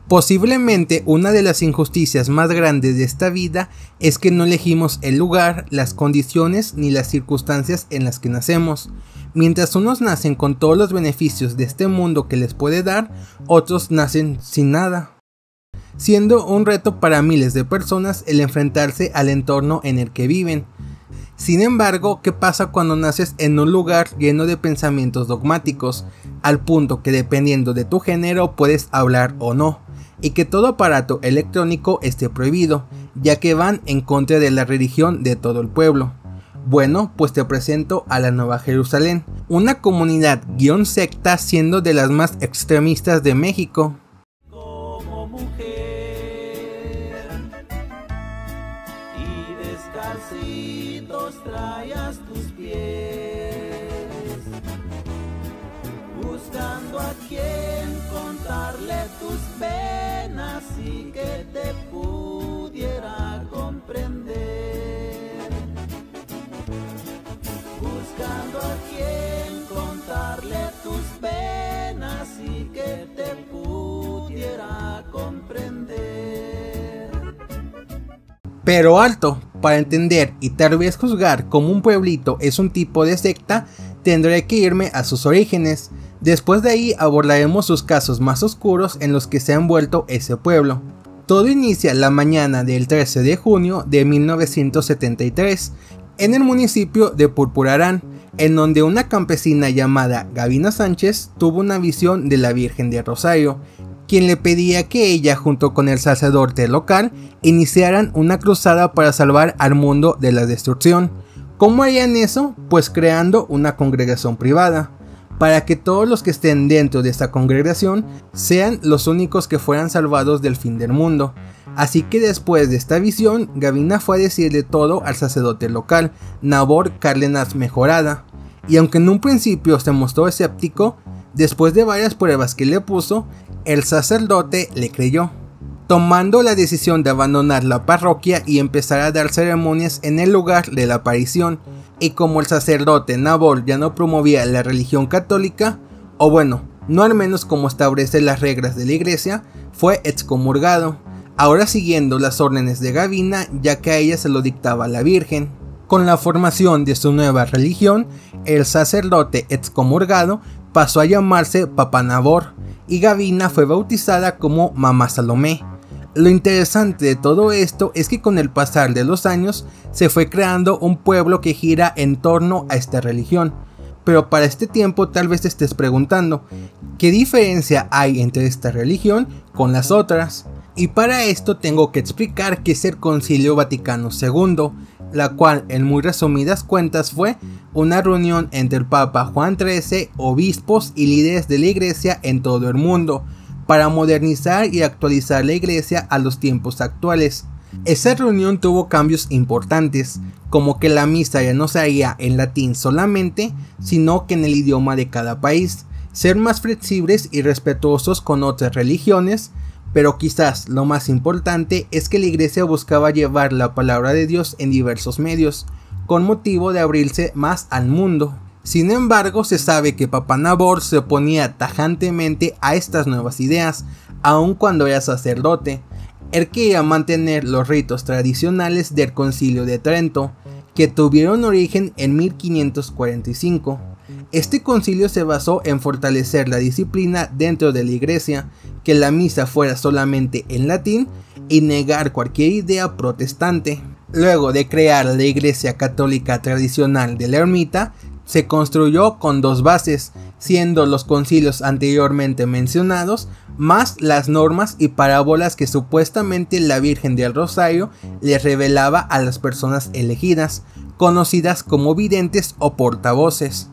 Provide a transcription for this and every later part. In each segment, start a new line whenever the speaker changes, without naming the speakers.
Posiblemente una de las injusticias más grandes de esta vida es que no elegimos el lugar, las condiciones ni las circunstancias en las que nacemos. Mientras unos nacen con todos los beneficios de este mundo que les puede dar, otros nacen sin nada, siendo un reto para miles de personas el enfrentarse al entorno en el que viven. Sin embargo, ¿qué pasa cuando naces en un lugar lleno de pensamientos dogmáticos, al punto que dependiendo de tu género puedes hablar o no, y que todo aparato electrónico esté prohibido, ya que van en contra de la religión de todo el pueblo? Bueno, pues te presento a la Nueva Jerusalén, una comunidad guión secta siendo de las más extremistas de México.
Como mujer y descalcitos traías tus pies, buscando a quien contarle tus penas y que te pudiera comprender. Buscando a quien contarle tus penas y que te pudiera comprender.
Pero alto, para entender y tal vez juzgar como un pueblito es un tipo de secta, tendré que irme a sus orígenes. Después de ahí abordaremos sus casos más oscuros en los que se ha envuelto ese pueblo. Todo inicia la mañana del 13 de junio de 1973, en el municipio de Purpurarán, en donde una campesina llamada Gavina Sánchez tuvo una visión de la Virgen de Rosario, quien le pedía que ella junto con el sacerdote local iniciaran una cruzada para salvar al mundo de la destrucción. ¿Cómo harían eso? Pues creando una congregación privada, para que todos los que estén dentro de esta congregación sean los únicos que fueran salvados del fin del mundo. Así que después de esta visión, Gavina fue a decirle todo al sacerdote local, Nabor Cárdenas Mejorada, y aunque en un principio se mostró escéptico, después de varias pruebas que le puso, el sacerdote le creyó, tomando la decisión de abandonar la parroquia y empezar a dar ceremonias en el lugar de la aparición. Y como el sacerdote Nabor ya no promovía la religión católica, o bueno, no al menos como establece las reglas de la iglesia, fue excomulgado, ahora siguiendo las órdenes de Gavina, ya que a ella se lo dictaba la Virgen. Con la formación de su nueva religión, el sacerdote excomulgado pasó a llamarse Papá Nabor, y Gavina fue bautizada como Mamá Salomé. Lo interesante de todo esto es que con el pasar de los años se fue creando un pueblo que gira en torno a esta religión. Pero para este tiempo tal vez te estés preguntando, ¿qué diferencia hay entre esta religión con las otras? Y para esto tengo que explicar qué es el Concilio Vaticano II, la cual en muy resumidas cuentas fue una reunión entre el Papa Juan XIII, obispos y líderes de la iglesia en todo el mundo, para modernizar y actualizar la iglesia a los tiempos actuales. Esa reunión tuvo cambios importantes, como que la misa ya no se haría en latín solamente, sino que en el idioma de cada país, ser más flexibles y respetuosos con otras religiones, pero quizás lo más importante es que la iglesia buscaba llevar la palabra de Dios en diversos medios, con motivo de abrirse más al mundo. Sin embargo, se sabe que Papá Nabor se oponía tajantemente a estas nuevas ideas, aun cuando era sacerdote. Él quería mantener los ritos tradicionales del Concilio de Trento, que tuvieron origen en 1545. Este concilio se basó en fortalecer la disciplina dentro de la iglesia, que la misa fuera solamente en latín y negar cualquier idea protestante. Luego de crear la iglesia católica tradicional de la ermita, se construyó con dos bases, siendo los concilios anteriormente mencionados, más las normas y parábolas que supuestamente la Virgen del Rosario les revelaba a las personas elegidas, conocidas como videntes o portavoces.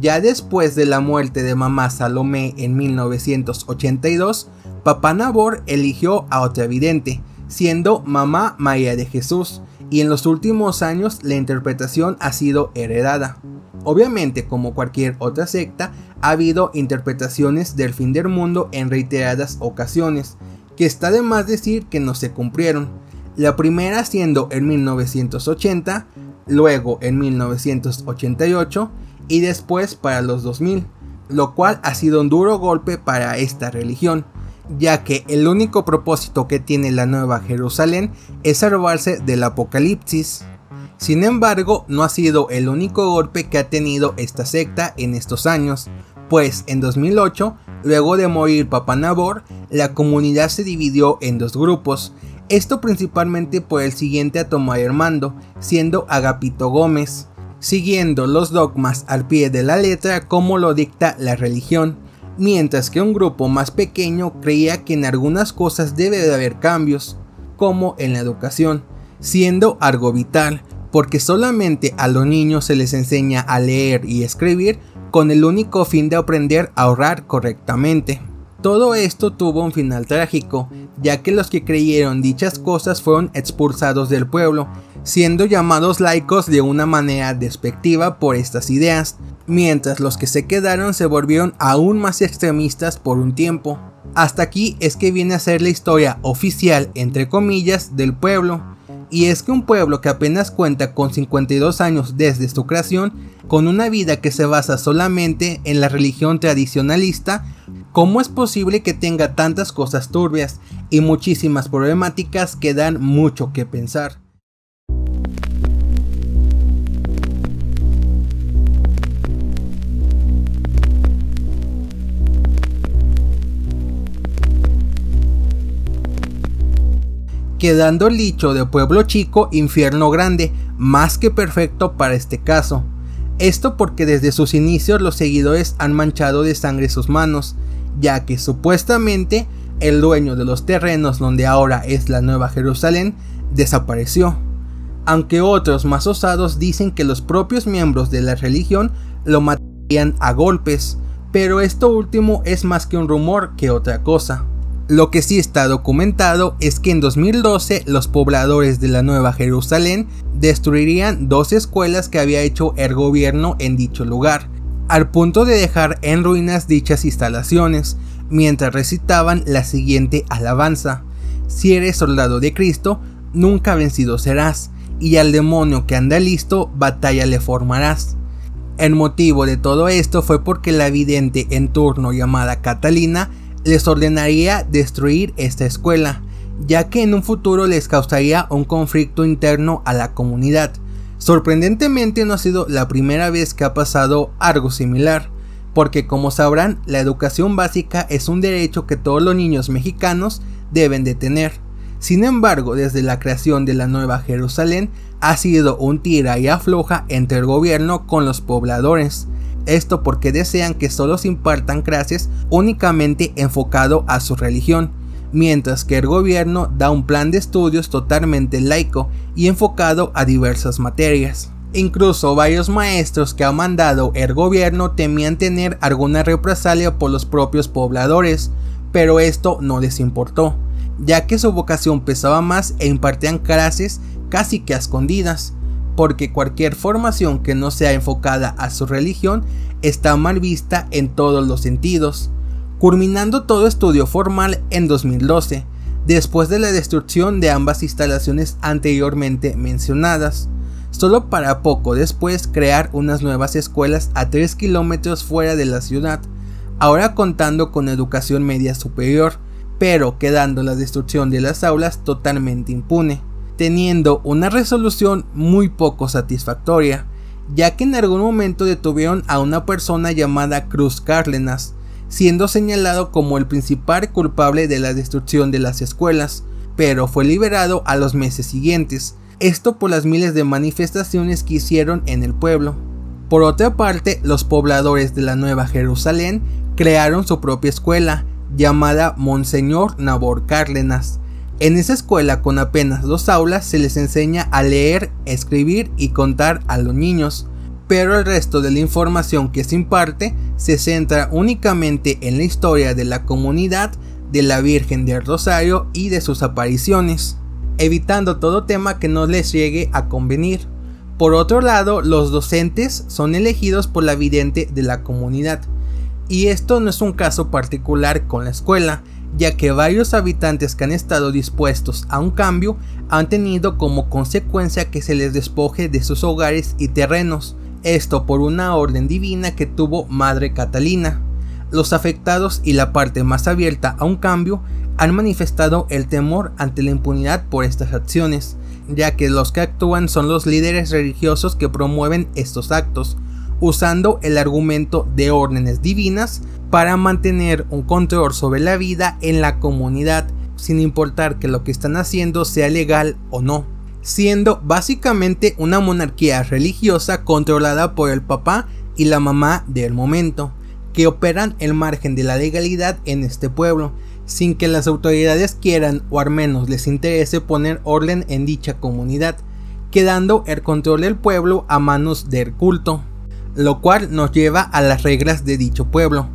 Ya después de la muerte de Mamá Salomé en 1982, Papá Nabor eligió a otra vidente, siendo Mamá María de Jesús, y en los últimos años la interpretación ha sido heredada. Obviamente, como cualquier otra secta, ha habido interpretaciones del fin del mundo en reiteradas ocasiones, que está de más decir que no se cumplieron. La primera siendo en 1980, luego en 1988 y después para los 2000, lo cual ha sido un duro golpe para esta religión, ya que el único propósito que tiene la Nueva Jerusalén es salvarse del apocalipsis. Sin embargo, no ha sido el único golpe que ha tenido esta secta en estos años, pues en 2008, luego de morir Papa Nabor, la comunidad se dividió en dos grupos, esto principalmente por el siguiente a tomar el mando, siendo Agapito Gómez, siguiendo los dogmas al pie de la letra como lo dicta la religión, mientras que un grupo más pequeño creía que en algunas cosas debe de haber cambios, como en la educación, siendo algo vital, porque solamente a los niños se les enseña a leer y escribir con el único fin de aprender a ahorrar correctamente. Todo esto tuvo un final trágico, ya que los que creyeron dichas cosas fueron expulsados del pueblo, siendo llamados laicos de una manera despectiva por estas ideas, mientras los que se quedaron se volvieron aún más extremistas por un tiempo. Hasta aquí es que viene a ser la historia oficial, entre comillas, del pueblo. Y es que un pueblo que apenas cuenta con 52 años desde su creación, con una vida que se basa solamente en la religión tradicionalista, ¿cómo es posible que tenga tantas cosas turbias y muchísimas problemáticas que dan mucho que pensar? Quedando el dicho de pueblo chico, infierno grande, más que perfecto para este caso. Esto porque desde sus inicios los seguidores han manchado de sangre sus manos, ya que supuestamente el dueño de los terrenos donde ahora es la Nueva Jerusalén desapareció. Aunque otros más osados dicen que los propios miembros de la religión lo matarían a golpes, pero esto último es más que un rumor que otra cosa. Lo que sí está documentado es que en 2012 los pobladores de la Nueva Jerusalén destruirían 2 escuelas que había hecho el gobierno en dicho lugar, al punto de dejar en ruinas dichas instalaciones, mientras recitaban la siguiente alabanza: si eres soldado de Cristo, nunca vencido serás, y al demonio que anda listo, batalla le formarás. El motivo de todo esto fue porque la vidente en turno llamada Catalina les ordenaría destruir esta escuela, ya que en un futuro les causaría un conflicto interno a la comunidad. Sorprendentemente no ha sido la primera vez que ha pasado algo similar, porque como sabrán, la educación básica es un derecho que todos los niños mexicanos deben de tener. Sin embargo, desde la creación de la Nueva Jerusalén ha sido un tira y afloja entre el gobierno con los pobladores. Esto porque desean que solo se impartan clases únicamente enfocado a su religión, mientras que el gobierno da un plan de estudios totalmente laico y enfocado a diversas materias. Incluso varios maestros que ha mandado el gobierno temían tener alguna represalia por los propios pobladores, pero esto no les importó, ya que su vocación pesaba más e impartían clases casi que a escondidas, porque cualquier formación que no sea enfocada a su religión está mal vista en todos los sentidos, culminando todo estudio formal en 2012, después de la destrucción de ambas instalaciones anteriormente mencionadas, solo para poco después crear unas nuevas escuelas a 3 kilómetros fuera de la ciudad, ahora contando con educación media superior, pero quedando la destrucción de las aulas totalmente impune, teniendo una resolución muy poco satisfactoria, ya que en algún momento detuvieron a una persona llamada Cruz Cárdenas, siendo señalado como el principal culpable de la destrucción de las escuelas, pero fue liberado a los meses siguientes, esto por las miles de manifestaciones que hicieron en el pueblo. Por otra parte, los pobladores de la Nueva Jerusalén crearon su propia escuela, llamada Monseñor Nabor Cárdenas. En esa escuela, con apenas 2 aulas, se les enseña a leer, escribir y contar a los niños, pero el resto de la información que se imparte se centra únicamente en la historia de la comunidad, de la Virgen del Rosario y de sus apariciones, evitando todo tema que no les llegue a convenir. Por otro lado, los docentes son elegidos por la vidente de la comunidad, y esto no es un caso particular con la escuela, ya que varios habitantes que han estado dispuestos a un cambio han tenido como consecuencia que se les despoje de sus hogares y terrenos, esto por una orden divina que tuvo Madre Catalina. Los afectados y la parte más abierta a un cambio han manifestado el temor ante la impunidad por estas acciones, ya que los que actúan son los líderes religiosos que promueven estos actos, usando el argumento de órdenes divinas para mantener un control sobre la vida en la comunidad, sin importar que lo que están haciendo sea legal o no, siendo básicamente una monarquía religiosa controlada por el papá y la mamá del momento, que operan el margen de la legalidad en este pueblo, sin que las autoridades quieran o al menos les interese poner orden en dicha comunidad, quedando el control del pueblo a manos del culto, lo cual nos lleva a las reglas de dicho pueblo.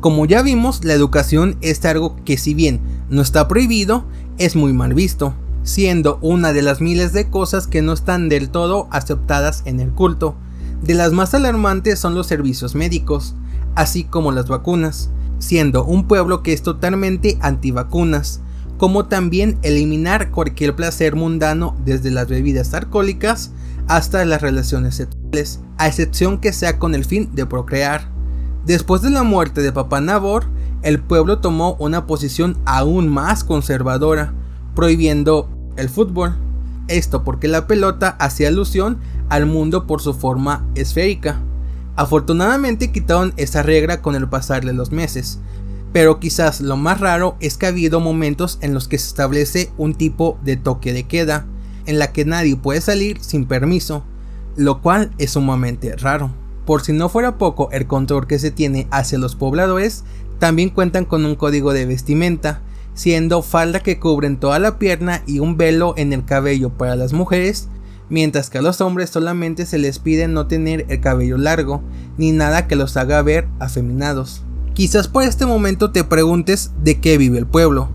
Como ya vimos, la educación es algo que, si bien no está prohibido, es muy mal visto, siendo una de las miles de cosas que no están del todo aceptadas en el culto. De las más alarmantes son los servicios médicos, así como las vacunas, siendo un pueblo que es totalmente antivacunas, como también eliminar cualquier placer mundano desde las bebidas alcohólicas hasta las relaciones sexuales, a excepción que sea con el fin de procrear. Después de la muerte de Papá Nabor, el pueblo tomó una posición aún más conservadora, prohibiendo el fútbol. Esto porque la pelota hacía alusión al mundo por su forma esférica. Afortunadamente quitaron esa regla con el pasar de los meses, pero quizás lo más raro es que ha habido momentos en los que se establece un tipo de toque de queda, en la que nadie puede salir sin permiso, lo cual es sumamente raro. Por si no fuera poco el control que se tiene hacia los pobladores, también cuentan con un código de vestimenta, siendo falda que cubren toda la pierna y un velo en el cabello para las mujeres, mientras que a los hombres solamente se les pide no tener el cabello largo, ni nada que los haga ver afeminados. Quizás por este momento te preguntes de qué vive el pueblo,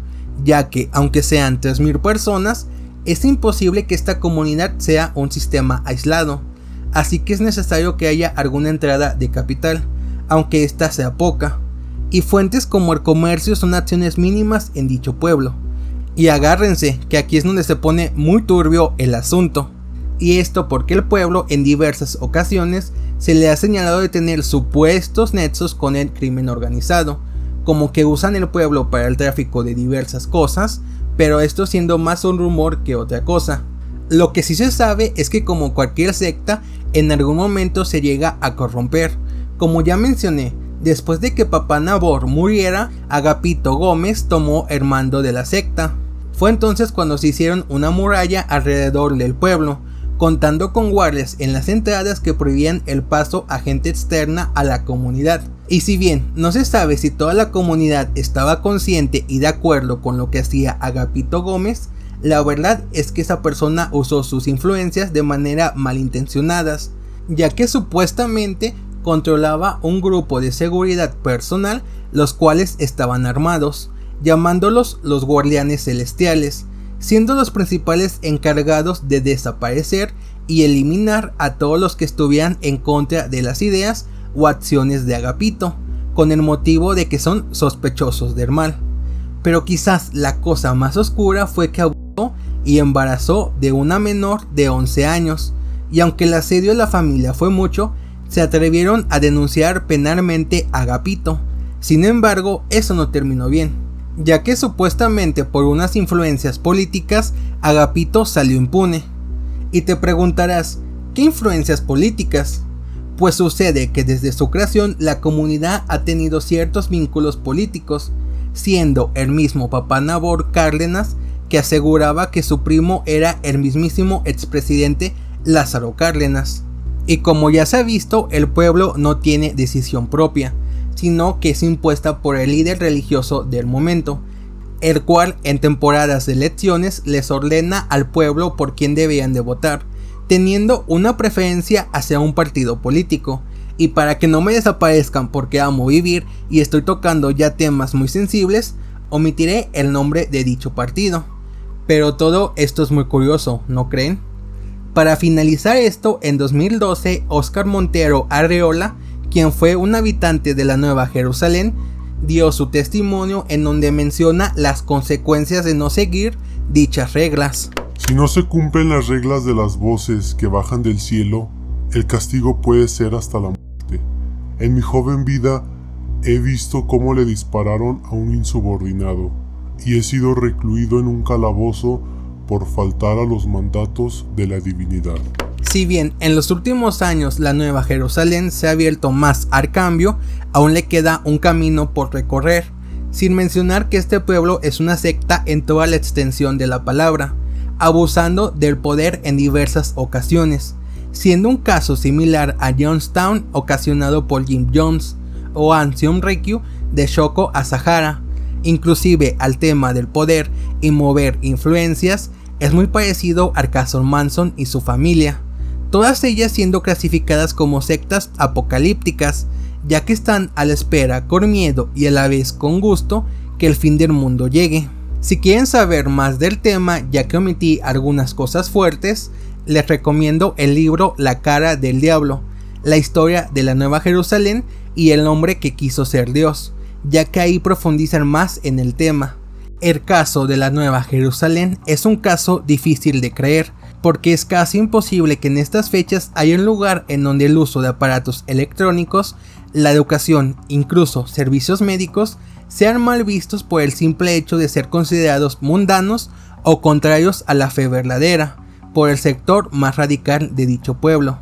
ya que aunque sean 3000 personas, es imposible que esta comunidad sea un sistema aislado, así que es necesario que haya alguna entrada de capital, aunque esta sea poca, y fuentes como el comercio son acciones mínimas en dicho pueblo. Y agárrense, que aquí es donde se pone muy turbio el asunto. Y esto porque el pueblo en diversas ocasiones se le ha señalado de tener supuestos nexos con el crimen organizado, como que usan el pueblo para el tráfico de diversas cosas, pero esto siendo más un rumor que otra cosa. Lo que sí se sabe es que, como cualquier secta, en algún momento se llega a corromper. Como ya mencioné, después de que Papá Nabor muriera, Agapito Gómez tomó el mando de la secta. Fue entonces cuando se hicieron una muralla alrededor del pueblo, contando con guardias en las entradas que prohibían el paso a gente externa a la comunidad. Y si bien no se sabe si toda la comunidad estaba consciente y de acuerdo con lo que hacía Agapito Gómez, la verdad es que esa persona usó sus influencias de manera malintencionadas, ya que supuestamente controlaba un grupo de seguridad personal, los cuales estaban armados, llamándolos los Guardianes Celestiales, siendo los principales encargados de desaparecer y eliminar a todos los que estuvieran en contra de las ideas o acciones de Agapito, con el motivo de que son sospechosos del mal. Pero quizás la cosa más oscura fue que abusó y embarazó de una menor de 11 años, y aunque el asedio de la familia fue mucho, se atrevieron a denunciar penalmente a Agapito. Sin embargo, eso no terminó bien, ya que supuestamente por unas influencias políticas, Agapito salió impune. Y te preguntarás, ¿qué influencias políticas? Pues sucede que desde su creación la comunidad ha tenido ciertos vínculos políticos, siendo el mismo Papá Nabor Cárdenas, que aseguraba que su primo era el mismísimo expresidente Lázaro Cárdenas. Y como ya se ha visto, el pueblo no tiene decisión propia, sino que es impuesta por el líder religioso del momento, el cual en temporadas de elecciones les ordena al pueblo por quién debían de votar, teniendo una preferencia hacia un partido político. Y para que no me desaparezcan porque amo vivir y estoy tocando ya temas muy sensibles, omitiré el nombre de dicho partido. Pero todo esto es muy curioso, ¿no creen? Para finalizar esto, en 2012, Óscar Montero Arreola, quien fue un habitante de la Nueva Jerusalén, dio su testimonio en donde menciona las consecuencias de no seguir dichas reglas.
Si no se cumplen las reglas de las voces que bajan del cielo, el castigo puede ser hasta la muerte. En mi joven vida he visto cómo le dispararon a un insubordinado, y he sido recluido en un calabozo por faltar a los mandatos de la divinidad.
Si bien en los últimos años la Nueva Jerusalén se ha abierto más al cambio, aún le queda un camino por recorrer, sin mencionar que este pueblo es una secta en toda la extensión de la palabra, abusando del poder en diversas ocasiones, siendo un caso similar a Jonestown ocasionado por Jim Jones o Anseom Reikyu de Shoko Asahara. Inclusive al tema del poder y mover influencias es muy parecido al caso Manson y su familia, todas ellas siendo clasificadas como sectas apocalípticas, ya que están a la espera con miedo y a la vez con gusto que el fin del mundo llegue. Si quieren saber más del tema, ya que omití algunas cosas fuertes, les recomiendo el libro La cara del diablo, la historia de la Nueva Jerusalén y el hombre que quiso ser Dios, ya que ahí profundizan más en el tema. El caso de la Nueva Jerusalén es un caso difícil de creer, porque es casi imposible que en estas fechas haya un lugar en donde el uso de aparatos electrónicos, la educación, incluso servicios médicos, sean mal vistos por el simple hecho de ser considerados mundanos o contrarios a la fe verdadera, por el sector más radical de dicho pueblo.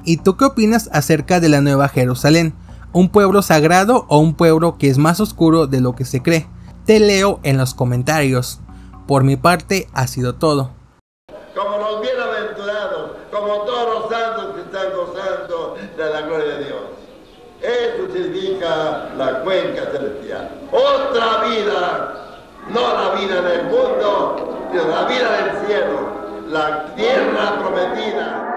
¿Y tú qué opinas acerca de la Nueva Jerusalén? ¿Un pueblo sagrado o un pueblo que es más oscuro de lo que se cree? Te leo en los comentarios. Por mi parte ha sido todo.
Como los bienaventurados, como todos los santos que están gozando de la gloria de Dios. Eso significa la cuenca celestial. Otra vida, no la vida del mundo, sino la vida del cielo, la tierra prometida.